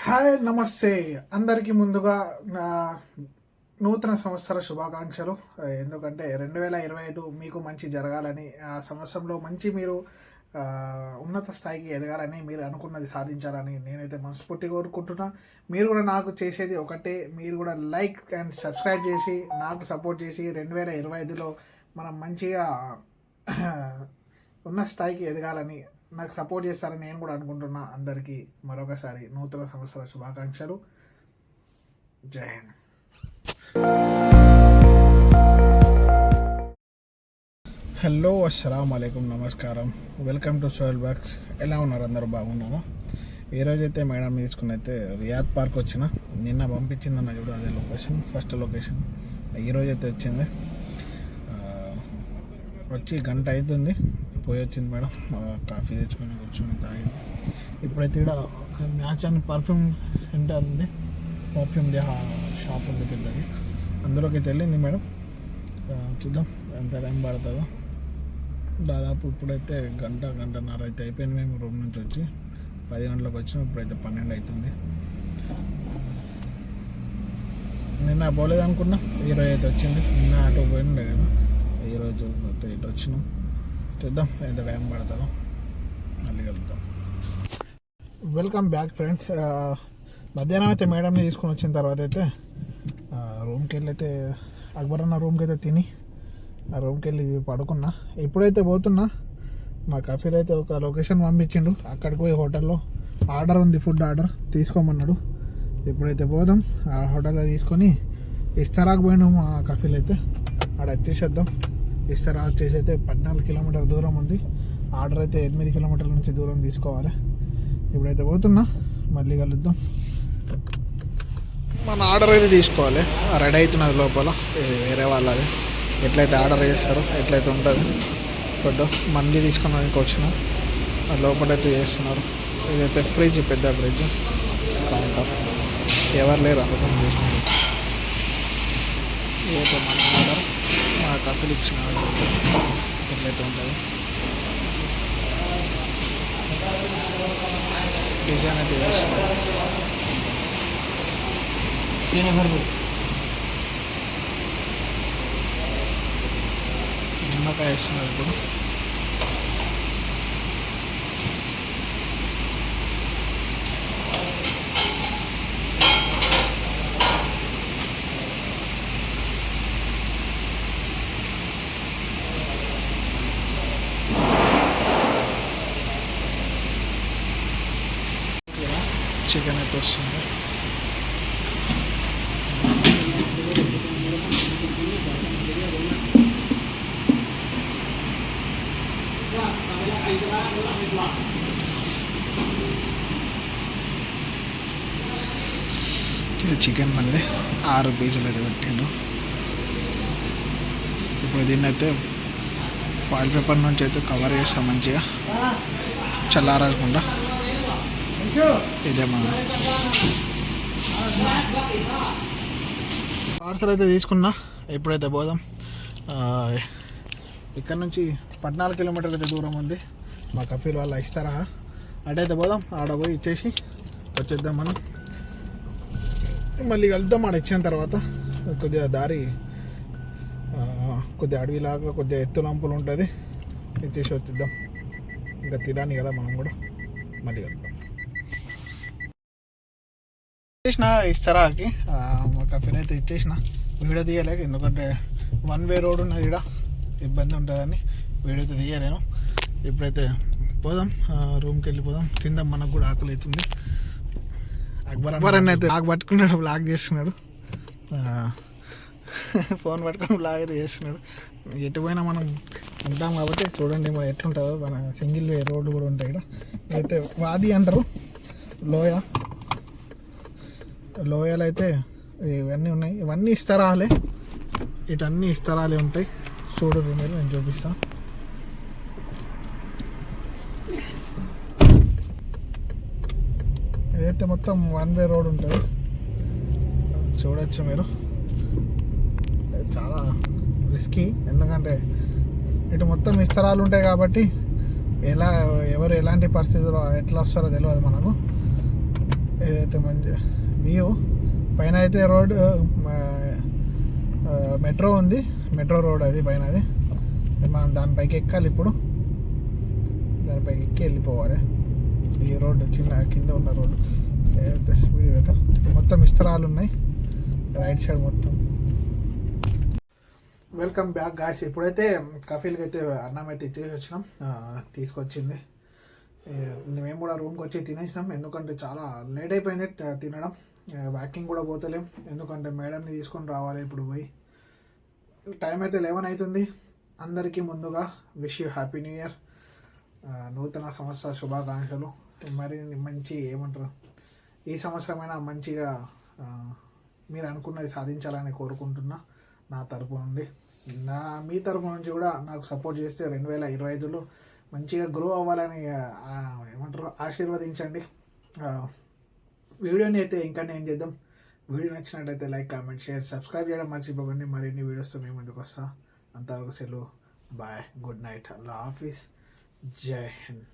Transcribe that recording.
Hi నమస్తే అందరికీ ముందుగా నా నూతన సంవత్సర శుభాకాంక్షలు. ఎందుకంటే 2025 మీకు మంచి జరగాలని, ఆ సంవత్సరంలో మంచి మీరు ఉన్నత స్థాయికి ఎదగాలని, మీరు అనుకున్నది సాధించాలని నేనైతే మనస్ఫూర్తిగా కోరుకుంటున్నా. మీరు కూడా నాకు చేసేది ఒకటే, మీరు కూడా లైక్ అండ్ సబ్స్క్రైబ్ చేసి నాకు సపోర్ట్ చేసి 2025లో మనం మంచిగా ఉన్న స్థాయికి ఎదగాలని, నాకు సపోర్ట్ చేస్తారని నేను కూడా అనుకుంటున్నా. అందరికీ మరొకసారి నూతన సంవత్సర శుభాకాంక్షలు. జై హింద్. హలో, అస్సలాము అలైకుం, నమస్కారం. Welcome to Soyal blogs. ఎలా ఉన్నారు? అందరూ బాగున్నాను. ఈరోజైతే మేడం తీసుకుని అయితే రియాద్ పార్క్ వచ్చిన. నిన్న పంపించిందన్న చూడు, అదే లొకేషన్, ఫస్ట్ లొకేషన్. ఈరోజైతే వచ్చింది. వచ్చి గంట అవుతుంది, పోయి వచ్చింది మేడం. కాఫీ తెచ్చుకొని కూర్చొని తాగింది. ఇప్పుడైతే ఇక్కడ మ్యాచ్ అని పర్ఫ్యూమ్ సెంటర్ ఉంది, పర్ఫ్యూమ్ది షాప్ ఉంది పెద్దది, అందులోకి అయితే వెళ్ళింది మేడం. చూద్దాం ఎంత టైం పడుతుందో. దాదాపు ఇప్పుడైతే గంటన్నర అయితే అయిపోయింది. మేము రూమ్ నుంచి వచ్చి 10 గంటలకు వచ్చినాం, ఇప్పుడైతే 12 అవుతుంది. నిన్న పోలేదు అనుకున్నా, ఈరోజు అయితే వచ్చింది. నిన్న ఆటో పోయిండే కదా, ఈరోజు అయితే ఇటు వచ్చినాం. చూద్దాం ఎంత టైం పడుతుందో, మళ్ళీ కలుద్దాం. Welcome back friends. మధ్యాహ్నం అయితే మేడంని తీసుకొని వచ్చిన తర్వాత అయితే రూమ్కి వెళ్ళి అయితే అక్బర్ అన్న రూమ్కి అయితే తిని ఆ రూమ్కి వెళ్ళి పడుకున్నా. ఇప్పుడైతే పోతున్నా. మా కఫీలు అయితే ఒక లొకేషన్ పంపించిండు, అక్కడికి పోయి హోటల్లో ఆర్డర్ ఉంది, ఫుడ్ ఆర్డర్ తీసుకోమన్నాడు. ఇప్పుడైతే పోదాం. ఆ హోటల్లో తీసుకొని ఇస్తారాకు పోయినాం. మా కఫీలు అయితే ఆడ వచ్చేసేద్దాం. ఇస్తారా వచ్చేసి అయితే 14 కిలోమీటర్ దూరం ఉంది. ఆర్డర్ అయితే 8 కిలోమీటర్ల నుంచి దూరం తీసుకోవాలి. ఇప్పుడైతే పోతున్నా, మళ్ళీ కలుద్దాం. మన ఆర్డర్ అయితే తీసుకోవాలి. రెడీ అవుతున్నది లోపల, ఇది వేరే వాళ్ళది. ఎట్లయితే ఆర్డర్ చేస్తారో ఎట్లయితే ఉంటుంది ఫుడ్. మంది తీసుకున్నానికి వచ్చిన లోపలైతే చేస్తున్నారు. ఇదైతే ఫ్రిడ్జ్, పెద్ద ఫ్రిడ్జ్, కౌంటర్, ఎవరు లేరు, అందుకని తీసుకున్నాం. ఇదైతే మన ఆర్డర్, మా కఫీలు ఇచ్చిన ఎట్లయితే ఉంటుంది. డిజైన్ అయితే వేస్తున్నారు. నిమ్మకాయ వేస్తున్నారు ఇప్పుడు. చికెన్ అయితే వస్తుంది. ఇది చికెన్ మళ్ళీ 6 పీసులు అయితే పెట్టిండు. ఇప్పుడు దీన్ని అయితే ఫాయిల్ పేపర్ నుంచి అయితే కవర్ చేస్తాం మంచిగా, చల్లారకుండా. ఇదే మన పార్సల్ అయితే తీసుకున్నా. ఇప్పుడైతే పోదాం. ఇక్కడ నుంచి 14 కిలోమీటర్లు అయితే దూరం ఉంది. మా కఫీల్ వాళ్ళ ఇస్తారా అటైతే పోదాం. ఆడ పోయి ఇచ్చేసి వచ్చేద్దాం మనం. మళ్ళీ కలుద్దాం. ఆడ ఇచ్చిన తర్వాత కొద్దిగా దారి కొద్దిగా అడవిలాగా కొద్దిగా ఎత్తులంపులు ఉంటుంది, ఇచ్చేసి వచ్చేద్దాం. ఇంకా తిరాని కదా మనం కూడా. మళ్ళీ కలుద్దాం. ఇచ్చేసిన ఇస్తారాకి మా కఫీని అయితే ఇచ్చేసిన. వీడియో తీయలేక, ఎందుకంటే 1 వే రోడ్ ఉన్నది, ఇక్కడ ఇబ్బంది ఉంటుందని వీడియో అయితే తీయలేను. ఇప్పుడైతే పోదాం, రూమ్కి వెళ్ళిపోదాం, తిందాం. మనకు కూడా ఆకలి అవుతుంది. అక్బర్ అన్న అయితే బ్లాగ్ పట్టుకున్నాడు, బ్లాగ్ చేస్తున్నాడు. ఫోన్ పట్టుకొని బ్లాగ్ అయితే చేస్తున్నాడు. ఎటు పోయినా మనం ఉంటాం కాబట్టి చూడండి మరి ఎట్లుంటుందో. మన సింగిల్ వే రోడ్డు కూడా ఉంటాయి ఇక్కడ. అయితే వాది అంటారు, లోయలు అయితే ఇవన్నీ ఉన్నాయి. ఇవన్నీ ఇస్తరాలే, ఇటన్నీ ఇస్తరాలే ఉంటాయి. చూడరు మీరు, నేను చూపిస్తాను. ఇదైతే మొత్తం 1 వే రోడ్ ఉంటుంది, చూడొచ్చు మీరు. చాలా రిస్కీ, ఎందుకంటే ఇటు మొత్తం విస్తరాలు ఉంటాయి కాబట్టి ఎవరు ఎలాంటి పరిస్థితుల్లో ఎట్లా వస్తారో తెలియదు మనకు. ఏదైతే మంచి వ్యూ పైన అయితే రోడ్ మెట్రో ఉంది, మెట్రో రోడ్ అది పైన. అది మనం దానిపైకి ఎక్కాలి ఇప్పుడు, దానిపైకి ఎక్కి వెళ్ళిపోవాలి. ఈ రోడ్డు చిన్న కింద ఉన్న రోడ్డు ఏదైతే స్పీడ్ బ్రేకర్, మొత్తం విస్తరాలు ఉన్నాయి రైట్ సైడ్ మొత్తం. Welcome back guys. ఇప్పుడైతే కఫీల్కి అయితే అన్నం అయితే ఇచ్చేసి వచ్చినాం, తీసుకొచ్చింది. మేము కూడా రూమ్కి వచ్చి తినేసినాం, ఎందుకంటే చాలా లేట్ అయిపోయింది తినడం. వాకింగ్ కూడా పోతలేం, ఎందుకంటే మేడంని తీసుకొని రావాలి ఇప్పుడు పోయి. టైం అయితే 11 అవుతుంది. అందరికీ ముందుగా wish you happy new year, నూతన సంవత్సర శుభాకాంక్షలు. మరి మంచి ఏమంటారు, ఈ సంవత్సరమైనా మంచిగా మీరు అనుకున్నది సాధించాలని కోరుకుంటున్నా నా తరపు నుండి. మీ తరపు నుంచి కూడా నాకు సపోర్ట్ చేస్తే 2025లో మంచిగా గ్రో అవ్వాలని ఏమంటారు ఆశీర్వదించండి. వీడియోని అయితే ఇంకా నేను చేద్దాం. వీడియో నచ్చినట్టయితే లైక్, కామెంట్, షేర్, సబ్స్క్రైబ్ చేయడం మర్చిపోకండి. మరిన్ని వీడియోస్తో మేము ముందుకు వస్తా. అంతవరకు సెలవు, బాయ్, గుడ్ నైట్, అల్లా హాఫీస్, జై హింద్.